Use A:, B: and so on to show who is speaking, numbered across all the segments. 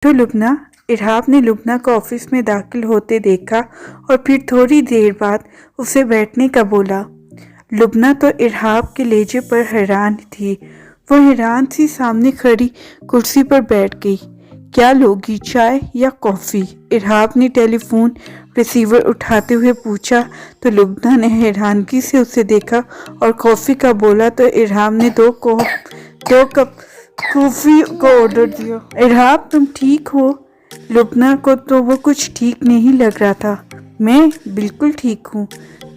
A: तो लुबना, इरहाब ने लुबना को ऑफिस में दाखिल होते देखा और फिर थोड़ी देर बाद उसे बैठने का बोला। लुबना तो इरहाब के लहजे पर हैरान थी। वो हैरान सी सामने खड़ी कुर्सी पर बैठ गई। क्या लोगी, चाय या कॉफ़ी? इरहाब ने टेलीफोन रिसीवर उठाते हुए पूछा तो लुबना ने हैरानगी से उसे देखा और कॉफ़ी का बोला तो इरहाब ने दो कप कॉफ़ी को ऑर्डर दिया। इरहाब, तुम ठीक हो? लुबना को तो वो कुछ ठीक नहीं लग रहा था। मैं बिल्कुल ठीक हूँ,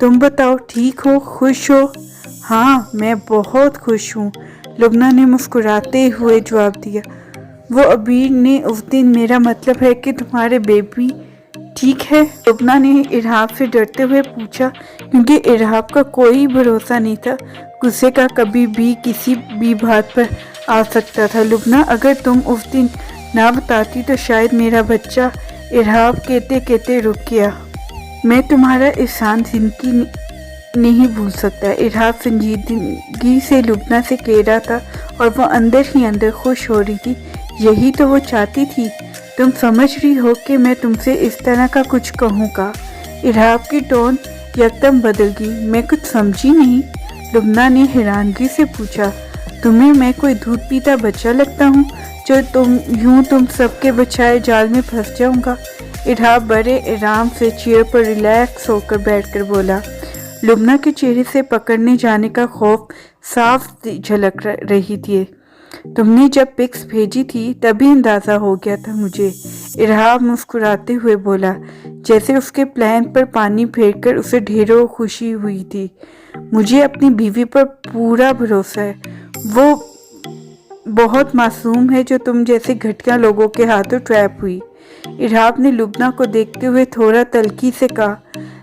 A: तुम बताओ, ठीक हो, खुश हो? हाँ, मैं बहुत खुश हूँ, लुबना ने मुस्कुराते हुए जवाब दिया। वो अबीर ने उस दिन, मेरा मतलब है कि तुम्हारे बेबी ठीक है? लुबना ने इरहाब से डरते हुए पूछा, क्योंकि इरहाब का कोई भरोसा नहीं था। गुस्से का कभी भी किसी भी बात पर आ सकता था। लुबना, अगर तुम उस दिन ना बताती तो शायद मेरा बच्चा। इरहाब कहते कहते रुक गया। मैं तुम्हारा एहसान जिंदगी नहीं भूल सकता। इरहाब संजीदगी से लुबना से कह रहा था और वो अंदर ही अंदर खुश हो रही थी। यही तो वो चाहती थी। तुम समझ रही हो कि मैं तुमसे इस तरह का कुछ कहूँगा? इरहाब की टोन यकदम बदल गई। मैं कुछ समझी नहीं, लुबना ने हैरानगी से पूछा। तुम्हें मैं कोई दूध पीता बच्चा लगता हूँ जो तुम सबके बचाए जाल में फंस जाऊंगा? इरहाब बड़े आराम से चेयर पर रिलैक्स होकर बैठकर बोला। लुबना के चेहरे से पकड़ने जाने का खौफ साफ झलक रही थी। तुमने जब पिक्स भेजी थी तभी अंदाजा हो गया था मुझे, इरहाब मुस्कुराते हुए बोला, जैसे उसके प्लान पर पानी फेरकर उसे ढेरों खुशी हुई थी। मुझे अपनी बीवी पर पूरा भरोसा है। वो बहुत मासूम है जो तुम जैसे घटिया लोगों के हाथों ट्रैप हुई। इरहाब ने लुबना को देखते हुए थोड़ा तल्खी से कहा,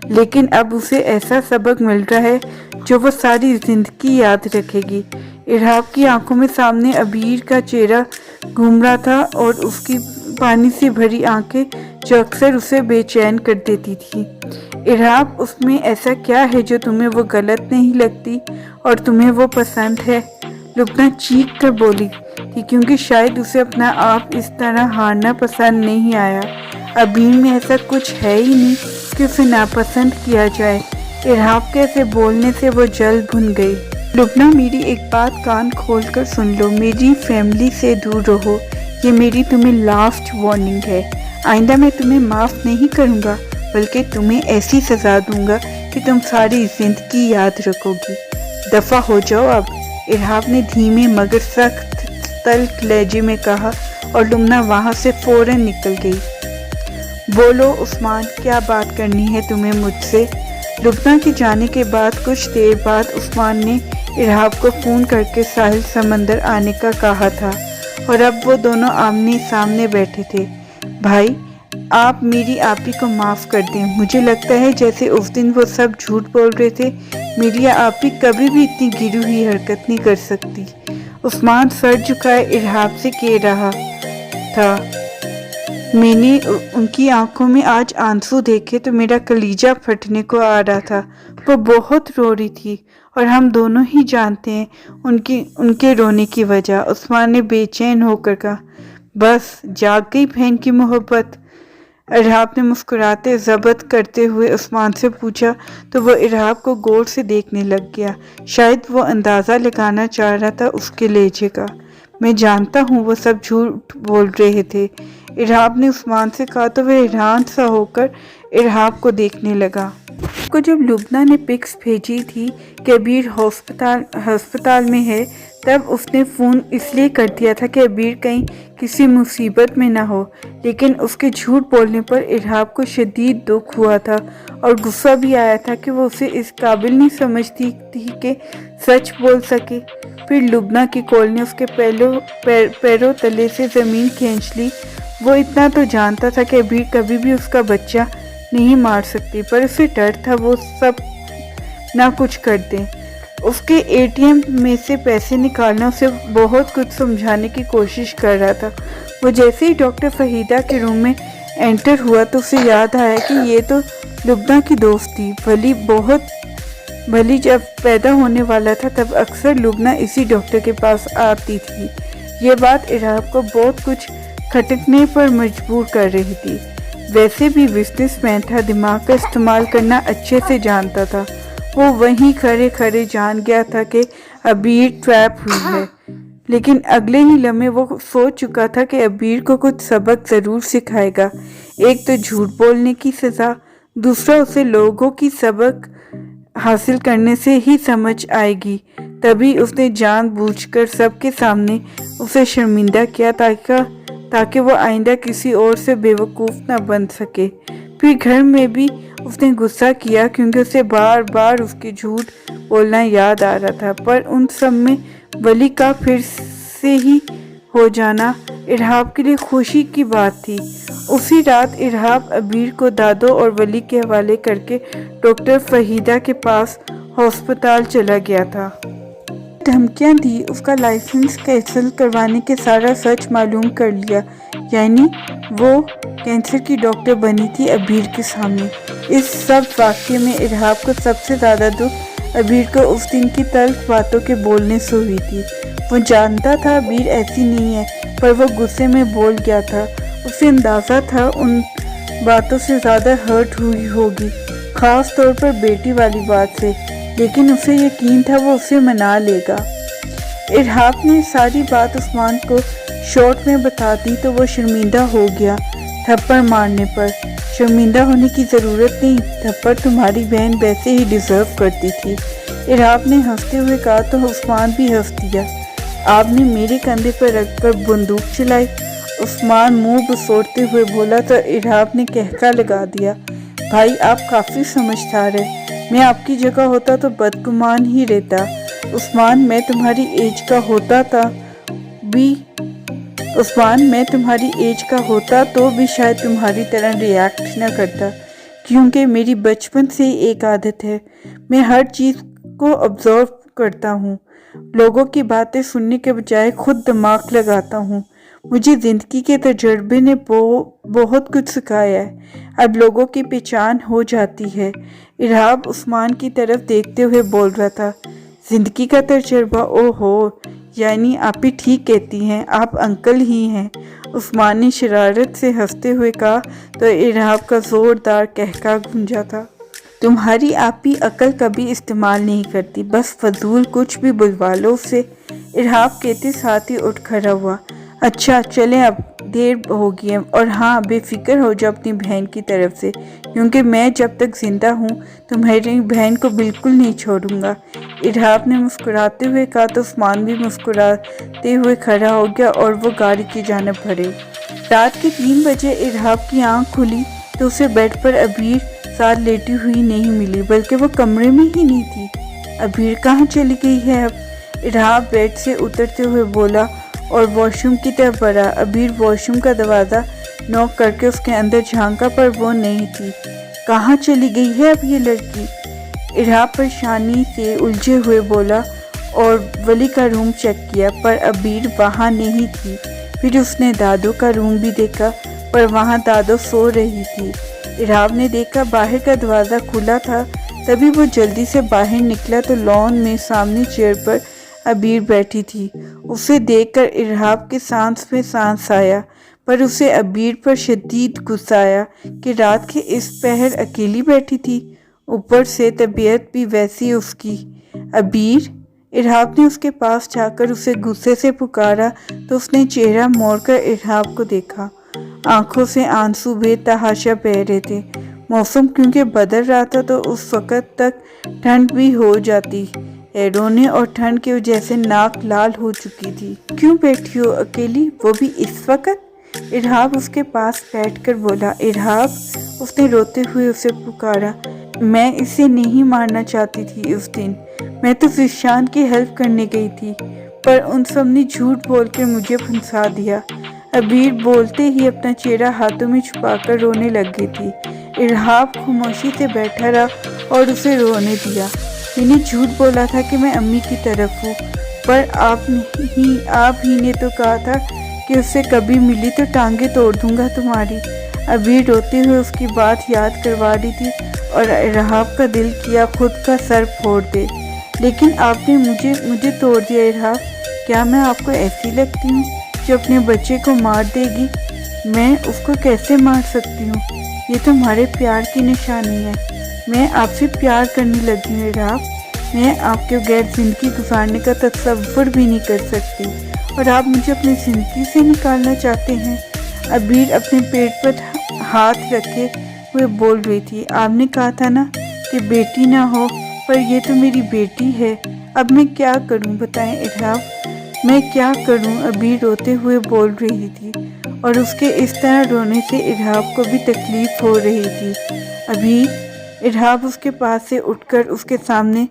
A: लेकिन अब उसे ऐसा सबक मिल रहा है जो वो सारी जिंदगी याद रखेगी। इरहाब की आंखों में सामने अबीर का चेहरा घूम रहा था और उसकी पानी से भरी आंखें जो अक्सर उसे बेचैन कर देती थी। इरहाब, उसमें ऐसा क्या है जो तुम्हें वो गलत नहीं लगती और तुम्हें वो पसंद है? लुबना चीख कर बोली थी, क्योंकि शायद उसे अपना आप इस तरह हारना पसंद नहीं आया। अबीर में ऐसा कुछ है ही नहीं कि उसे नापसंद किया जाए। इरहाब के ऐसे बोलने से वो जल भुन गई। लुबना, मेरी एक बात कान खोल कर सुन लो, मेरी फैमिली से दूर रहो। ये मेरी तुम्हें लास्ट वार्निंग है। आइंदा मैं तुम्हें माफ़ नहीं करूँगा, बल्कि तुम्हें ऐसी सज़ा दूंगा कि तुम सारी जिंदगी याद रखोगी। दफ़ा हो जाओ अब, इरहाब ने धीमे मगर सख्त तल्ख लहजे में कहा और लुबना वहाँ से फौरन निकल गई। बोलो उस्मान, क्या बात करनी है तुम्हें मुझसे? लुबना के जाने के बाद कुछ देर बाद उस्मान ने इरहाब को फ़ोन करके साहिल समंदर आने का कहा था और अब वो दोनों आमने सामने बैठे थे। भाई, आप मेरी आपी को माफ़ कर दें। मुझे लगता है जैसे उस दिन वो सब झूठ बोल रहे थे। मेरी आपी कभी भी इतनी गिरी हुई हरकत नहीं कर सकती। उस्मान सर झुकाए इरहाब से कह रहा था। मैंने उनकी आंखों में आज आंसू देखे तो मेरा कलीजा फटने को आ रहा था। वो बहुत रो रही थी और हम दोनों ही जानते हैं उनके रोने की वजह। उस्मान ने बेचैन होकर कहा, बस जाग गई बहन की मोहब्बत? इरहाब ने मुस्कुराते ज़ब्त करते हुए उस्मान से पूछा तो वो इरहाब को गौर से देखने लग गया। शायद वो अंदाज़ा लगाना चाह रहा था उसके लहजे का। मैं जानता हूँ वो सब झूठ बोल रहे थे, इरहाब ने उस्मान से कहा तो वह हैरान सा होकर इरहाब को देखने लगा। को जब लुबना ने पिक्स भेजी थी कि अबीर हस्पताल में है, तब उसने फ़ोन इसलिए कर दिया था कि अबीर कहीं किसी मुसीबत में ना हो। लेकिन उसके झूठ बोलने पर इरहाब को शदीद दुख हुआ था और गुस्सा भी आया था कि वो उसे इस काबिल नहीं समझती थी कि सच बोल सके। फिर लुबना की कॉल ने उसके पैरों तले से ज़मीन खींच ली। वो इतना तो जानता था कि अबीर कभी भी उसका बच्चा नहीं मार सकती, पर उसे डर था वो सब ना कुछ कर दें। उसके एटीएम में से पैसे निकालना उसे बहुत कुछ समझाने की कोशिश कर रहा था। वो जैसे ही डॉक्टर फहीदा के रूम में एंटर हुआ तो उसे याद आया कि ये तो लुबना की दोस्त थी। भली जब पैदा होने वाला था तब अक्सर लुबना इसी डॉक्टर के पास आती थी। ये बात इरहाब को बहुत कुछ खटकने पर मजबूर कर रही थी। वैसे भी बिजनेसमैन था, दिमाग का इस्तेमाल करना अच्छे से जानता था। वो वहीं खड़े खड़े जान गया था कि अबीर ट्रैप हुई है, लेकिन अगले ही लम्हे वो सोच चुका था कि अबीर को कुछ सबक ज़रूर सिखाएगा। एक तो झूठ बोलने की सज़ा, दूसरा उसे लोगों की सबक हासिल करने से ही समझ आएगी। तभी उसने जानबूझकर सबके सामने उसे शर्मिंदा किया ताकि वो आइंदा किसी और से बेवकूफ़ ना बन सके। फिर घर में भी उसने गुस्सा किया क्योंकि उसे बार बार उसके झूठ बोलना याद आ रहा था। पर उन सब में वली का फिर से ही हो जाना इरहाब के लिए खुशी की बात थी। उसी रात इरहाब अबीर को दादो और वली के हवाले करके डॉक्टर फहीदा के पास हॉस्पिटल चला गया था। धमकियां दी, उसका लाइसेंस कैंसिल करवाने के सारा सच मालूम कर लिया, यानी वो कैंसर की डॉक्टर बनी थी अबीर के सामने। इस सब वाक़ये में इरहाब को सबसे ज़्यादा दुख अबीर को उस दिन की तल्ख बातों के बोलने से हुई थी। वो जानता था अबीर ऐसी नहीं है, पर वो गुस्से में बोल गया था। उसे अंदाज़ा था उन बातों से ज़्यादा हर्ट हुई होगी, ख़ास तौर पर बेटी वाली बात से, लेकिन उसे यकीन था वो उसे मना लेगा। इरहाब ने सारी बात उस्मान को शॉर्ट में बता दी तो वो शर्मिंदा हो गया थप्पड़ मारने पर। शर्मिंदा होने की ज़रूरत नहीं, थप्पड़ तुम्हारी बहन वैसे ही डिज़र्व करती थी। इरहाब ने हंसते हुए कहा तो उस्मान भी हंस दिया। आपने मेरे कंधे पर रखकर बंदूक चलाई? उस्मान मुंह बसोड़ते हुए बोला तो इरहाब ने कहका लगा दिया। भाई आप काफ़ी समझदार हैं, मैं आपकी जगह होता तो बदगुमान ही रहता। उस्मान मैं तुम्हारी एज का होता तो भी शायद तुम्हारी तरह रिएक्ट न करता, क्योंकि मेरी बचपन से ही एक आदत है, मैं हर चीज़ को ऑब्जर्व करता हूँ। लोगों की बातें सुनने के बजाय खुद दिमाग लगाता हूँ। मुझे ज़िंदगी के तजर्बे ने बहुत कुछ सिखाया है। अब लोगों की पहचान हो जाती है। इरहाब उस्मान की तरफ देखते हुए बोल रहा था। ज़िंदगी का तजर्बा? ओहो, यानी आप ही ठीक कहती हैं, आप अंकल ही हैं। उस्मान ने शरारत से हंसते हुए कहा तो इरहाब का ज़ोरदार कहका गूंजा था। तुम्हारी आपी अकल कभी इस्तेमाल नहीं करती, बस फजूल कुछ भी बुलवा लो उससे। इरहाब कहते साथ ही उठ खड़ा हुआ। अच्छा चलें, अब देर हो गई है, और हाँ बेफिक्र हो जाओ अपनी बहन की तरफ से, क्योंकि मैं जब तक जिंदा हूँ तुम्हारी बहन को बिल्कुल नहीं छोड़ूंगा। इरहाब ने मुस्कुराते हुए कहा तो उस्मान भी मुस्कुराते हुए खड़ा हो गया और वो गाड़ी की जानिब बढ़े। रात के 3 बजे इरहाब की आंख खुली तो उसे बेड पर अबीर साथ लेटी हुई नहीं मिली, बल्कि वो कमरे में ही नहीं थी। अबीर कहाँ चली गई है अब? इरहाब बेड से उतरते हुए बोला और वॉशरूम की तरफ बढ़ा। अबीर वॉशरूम का दरवाज़ा नॉक करके उसके अंदर झांका पर वो नहीं थी। कहाँ चली गई है अब ये लड़की? इरहाब परेशानी से उलझे हुए बोला और वली का रूम चेक किया, पर अबीर वहाँ नहीं थी। फिर उसने दादो का रूम भी देखा, पर वहाँ दादो सो रही थी। इरहाब ने देखा बाहर का दरवाज़ा खुला था। तभी वो जल्दी से बाहर निकला तो लॉन में सामने चेयर पर अबीर बैठी थी। उसे देखकर इरहाब के सांस में सांस आया, पर उसे अबीर पर शदीद गुस्सा आया कि रात के इस पहर अकेली बैठी थी, ऊपर से तबीयत भी वैसी उसकी। अबीर? इरहाब ने उसके पास जाकर उसे गुस्से से पुकारा तो उसने चेहरा मोड़कर इरहाब को देखा। आंखों से आंसू बेतहाशा बह रहे थे। मौसम क्योंकि बदल रहा था तो उस वक़्त तक ठंड भी हो जाती है। रोने और ठंड की वजह से नाक लाल हो चुकी थी। क्यों बैठी हो अकेली, वो भी इस वक़्त? इरहाब उसके पास बैठकर बोला। इरहाब, उसने रोते हुए उसे पुकारा। मैं इसे नहीं मारना चाहती थी उस दिन, मैं तो ज़िशान की हेल्प करने गई थी, पर उन सब ने झूठ बोलकर मुझे फंसा दिया। अबीर बोलते ही अपना चेहरा हाथों में छुपाकर रोने लग गई थी। इरहाब खामोशी से बैठा रहा और उसे रोने दिया। मैंने झूठ बोला था कि मैं अम्मी की तरफ हूँ, पर आप ही ने तो कहा था कि उससे कभी मिली तो टांगे तोड़ दूंगा तुम्हारी। अबीर रोते हुए उसकी बात याद करवा रही थी और इरहाब का दिल किया खुद का सर फोड़ दे। लेकिन आपने मुझे तोड़ दिया इरहाब, क्या मैं आपको ऐसी लगती हूँ? جو اپنے بچے کو مار دے گی؟ میں اس کو کیسے مار سکتی ہوں؟ یہ تو ہمارے پیار کی نشانی ہے۔ میں آپ سے پیار کرنے لگی ہوں ارہاب۔ میں آپ کے بغیر زندگی گزارنے کا تصور بھی نہیں کر سکتی، اور آپ مجھے اپنی زندگی سے نکالنا چاہتے ہیں۔ عبیر اپنے پیٹ پر ہاتھ رکھے ہوئے بول رہی تھی۔ آپ نے کہا تھا نا کہ بیٹی نہ ہو، پر یہ تو میری بیٹی ہے۔ اب میں کیا کروں بتائیں ارہاب، میں کیا کروں؟ عبیر روتے ہوئے بول رہی تھی، اور اس کے اس طرح رونے سے ارہاب کو بھی تکلیف ہو رہی تھی۔ عبیر، ارہاب اس کے پاس سے اٹھ کر اس کے سامنے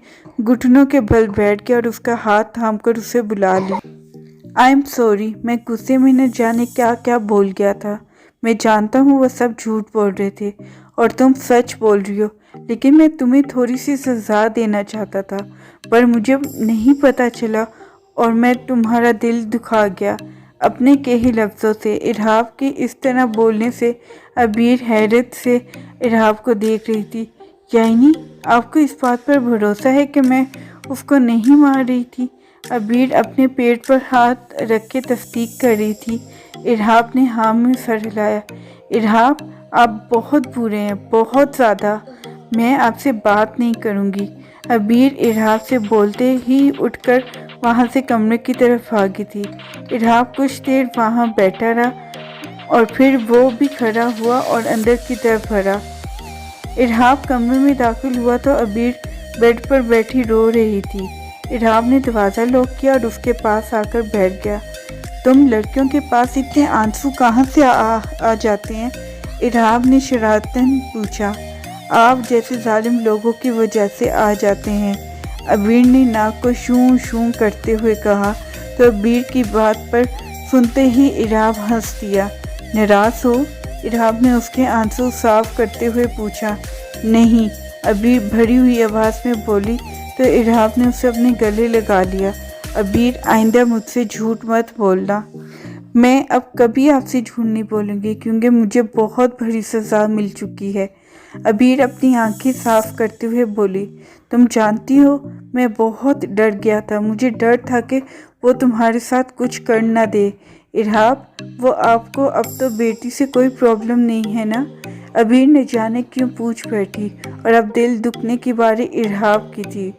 A: گھٹنوں کے بل بیٹھ گیا اور اس کا ہاتھ تھام کر اسے بلا لی۔ آئی ایم سوری، میں غصے میں نہ جانے کیا کیا بول گیا تھا۔ میں جانتا ہوں وہ سب جھوٹ بول رہے تھے اور تم سچ بول رہی ہو، لیکن میں تمہیں تھوڑی سی سزا دینا چاہتا تھا، پر مجھے نہیں پتہ چلا اور میں تمہارا دل دکھا گیا اپنے کہے لفظوں سے۔ ارہاب کے اس طرح بولنے سے عبیر حیرت سے ارہاب کو دیکھ رہی تھی۔ یعنی آپ کو اس بات پر بھروسہ ہے کہ میں اس کو نہیں مار رہی تھی؟ عبیر اپنے پیٹ پر ہاتھ رکھ کے تصدیق کر رہی تھی۔ ارہاب نے ہاں میں سر ہلایا۔ ارہاب، آپ بہت برے ہیں، بہت زیادہ۔ میں آپ سے بات نہیں کروں گی۔ عبیر ارہاب سے بولتے ہی اٹھ کر وہاں سے کمرے کی طرف بھاگی تھی۔ ارہاب کچھ دیر وہاں بیٹھا رہا اور پھر وہ بھی کھڑا ہوا اور اندر کی طرف بڑھا۔ ارہاب کمرے میں داخل ہوا تو عبیر بیڈ پر بیٹھی رو رہی تھی۔ ارہاب نے دروازہ لاک کیا اور اس کے پاس آ کر بیٹھ گیا۔ تم لڑکیوں کے پاس اتنے آنسو کہاں سے آ جاتے ہیں؟ ارہاب نے شرارتاً پوچھا۔ آپ جیسے ظالم لوگوں کی وجہ سے آ جاتے ہیں، عبیر نے ناک کو شوں شوں کرتے ہوئے کہا، تو عبیر کی بات پر سنتے ہی ارہاب ہنس دیا۔ ناراض ہو؟ ارہاب نے اس کے آنسو صاف کرتے ہوئے پوچھا۔ نہیں، عبیر بھری ہوئی آواز میں بولی تو ارہاب نے اسے اپنے گلے لگا لیا۔ عبیر، آئندہ مجھ سے جھوٹ مت بولنا۔ میں اب کبھی آپ سے جھوٹ نہیں بولوں گی، کیونکہ مجھے بہت بڑی سزا مل چکی ہے۔ عبیر اپنی آنکھیں صاف کرتے ہوئے بولی۔ تم جانتی ہو، میں بہت ڈر گیا تھا۔ مجھے ڈر تھا کہ وہ تمہارے ساتھ کچھ کر نہ دے۔ ارہاب، وہ آپ کو اب تو بیٹی سے کوئی پرابلم نہیں ہے نا؟ عبیر نے جانے کیوں پوچھ بیٹھی، اور اب دل دکھنے کی باری ارہاب کی تھی۔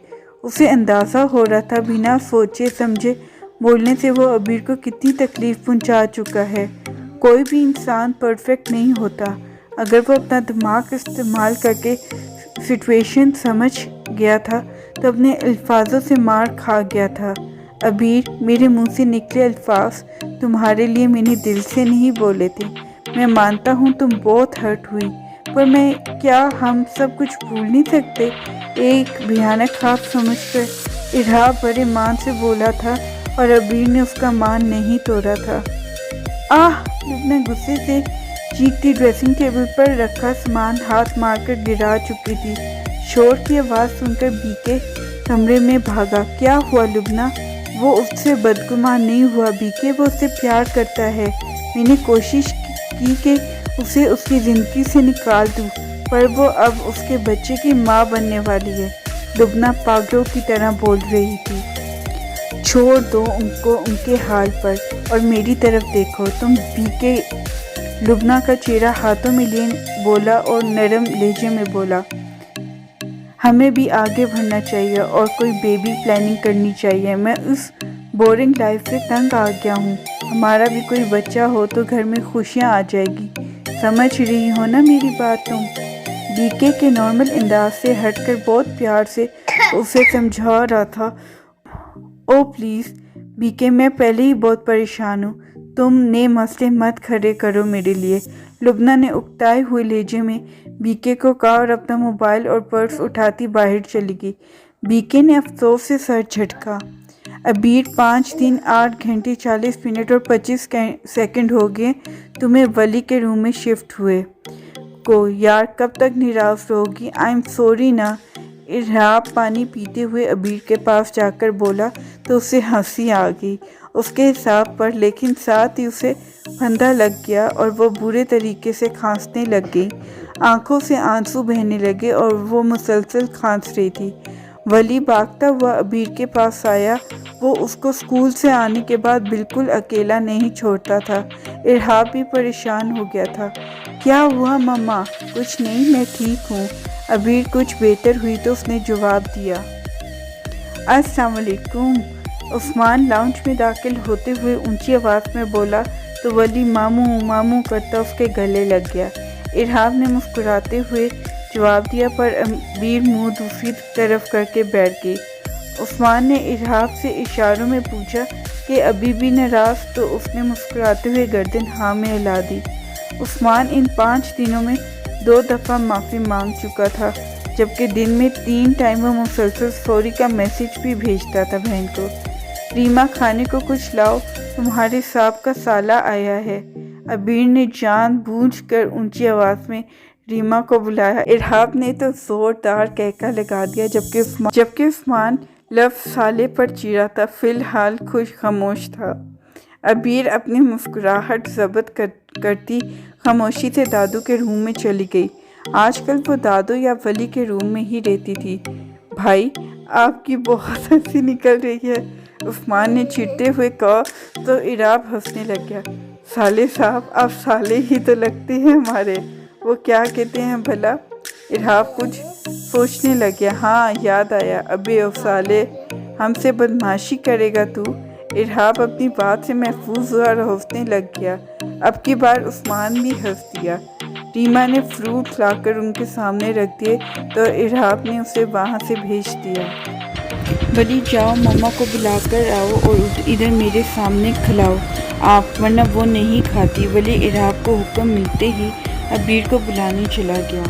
A: اسے اندازہ ہو رہا تھا بنا سوچے سمجھے بولنے سے وہ عبیر کو کتنی تکلیف پہنچا چکا ہے۔ کوئی بھی انسان پرفیکٹ نہیں ہوتا۔ اگر وہ اپنا دماغ استعمال کر کے سچویشن سمجھ گیا تھا تو اپنے الفاظوں سے مار کھا گیا تھا۔ عبیر، میرے منہ سے نکلے الفاظ تمہارے لیے میں نے دل سے نہیں بولے تھے۔ میں مانتا ہوں تم بہت ہرٹ ہوئی، پر میں کیا ہم سب کچھ بھول نہیں سکتے؟ ایک بھیانک خواب سمجھ کر ارہاب بڑے مان سے بولا تھا، اور عبیر نے اس کا مان نہیں توڑا تھا۔ آہ! لبنہ غصے سے چیختی ڈریسنگ ٹیبل پر رکھا سامان ہاتھ مار کر گرا چکی تھی۔ شور کی آواز سن کر بیکے کمرے میں بھاگا۔ کیا ہوا لبنہ؟ وہ اس سے بدگمان نہیں ہوا بیکے، وہ اس سے پیار کرتا ہے۔ میں نے کوشش کی کہ اسے اس کی زندگی سے نکال دوں، پر وہ اب اس کے بچے کی ماں بننے والی ہے۔ لبنہ پاگلوں کی طرح بول رہی تھی۔ چھوڑ دو ان کو ان کے حال پر، اور میری طرف دیکھو تم بیکے۔ لبنہ کا چہرہ ہاتھوں میں لیے بولا اور نرم لہجے میں بولا، ہمیں بھی آگے بڑھنا چاہیے اور کوئی بیبی پلاننگ کرنی چاہیے۔ میں اس بورنگ لائف سے تنگ آ گیا ہوں۔ ہمارا بھی کوئی بچہ ہو تو گھر میں خوشیاں آ جائے گی۔ سمجھ رہی ہو نا میری بات تم؟ بیکے کے نارمل انداز سے ہٹ کر بہت پیار سے اسے سمجھا رہا تھا۔ او پلیز بیکے، میں پہلے ہی بہت پریشان ہوں، تم نئے مسئلے مت کھڑے کرو میرے لیے۔ لبنہ نے اکتائے ہوئے لہجے میں بیکے کو کہا اور اپنا موبائل اور پرس اٹھاتی باہر چلی گئی۔ بیکے نے افسوس سے سر جھٹکا۔ عبیر، 5 دن 8 گھنٹے 40 منٹ اور 25 سیکنڈ ہو گئے تمہیں ولی کے روم میں شفٹ ہوئے کو۔ یار کب تک نراش رہوگی؟ آئی ایم سوری نا۔ ارہاب پانی پیتے ہوئے عبیر کے پاس جا کر بولا تو اسے ہنسی آ گئی اس کے حساب پر، لیکن ساتھ ہی اسے پھندہ لگ گیا اور وہ برے طریقے سے کھانسنے لگ گئی۔ آنکھوں سے آنسو بہنے لگے اور وہ مسلسل کھانس رہی تھی۔ ولی بھاگتا ہوا عبیر کے پاس آیا وہ اس کو اسکول سے آنے کے بعد بالکل اکیلا نہیں چھوڑتا تھا۔ ارحاب بھی پریشان ہو گیا تھا۔ کیا ہوا مما؟ کچھ نہیں، میں ٹھیک ہوں۔ عبیر کچھ بہتر ہوئی تو اس نے جواب دیا۔ السلام علیکم۔ عثمان لاؤنج میں داخل ہوتے ہوئے اونچی آواز میں بولا تو ولی ماموں ماموں کرتا اس کے گلے لگ گیا۔ ارحاب نے مسکراتے ہوئے جواب دیا پر عبیر منہ دوسری طرف کر کے بیٹھ گئی۔ عثمان نے ارحاب سے اشاروں میں پوچھا کہ ابھی بھی ناراض، تو اس نے مسکراتے ہوئے گردن ہاں میں ہلا دی۔ عثمان ان 5 دنوں میں 2 دفعہ معافی مانگ چکا تھا، جبکہ دن میں 3 ٹائم وہ مسلسل سوری کا میسج بھی بھیجتا تھا بہن کو۔ ریما کھانے کو کچھ لاؤ، تمہارے صاحب کا سالہ آیا ہے۔ عبیر نے جان بوجھ کر اونچی آواز میں ریما کو بلایا۔ ارحاب نے تو زوردار کہکا لگا دیا، جبکہ عثمان لفظ سالے پر چیرا تھا، فی الحال خاموش تھا۔ عبیر اپنی مسکراہٹ ضبط کرتی خاموشی سے دادو کے روم میں چلی گئی۔ آج کل وہ دادو یا ولی کے روم میں ہی رہتی تھی۔ بھائی، آپ کی بہت ہنسی نکل رہی ہے، عثمان نے چڑھتے ہوئے کہا تو ارحاب ہنسنے لگ گیا۔ سالے صاحب، آپ سالے ہی تو لگتے ہیں ہمارے۔ وہ کیا کہتے ہیں بھلا؟ ارحاب کچھ سوچنے لگ گیا۔ ہاں، یاد آیا، ابے او سالے، ہم سے بدمعاشی کرے گا تو؟ ارحاب اپنی بات سے محظوظ ہوا اور ہنسنے لگ گیا۔ اب کی بار عثمان بھی ہنس دیا۔ ریما نے فروٹ لا کر ان کے سامنے رکھ دیے تو ارحاب نے اسے وہاں سے بھیج دیا۔ ولی جاؤ، مما کو بلا کر آؤ اور ادھر میرے سامنے کھلاؤ آپ، ورنہ وہ نہیں کھاتی۔ ولی ارحاب کو حکم ملتے ہی عبیر کو بلانے چلا گیا۔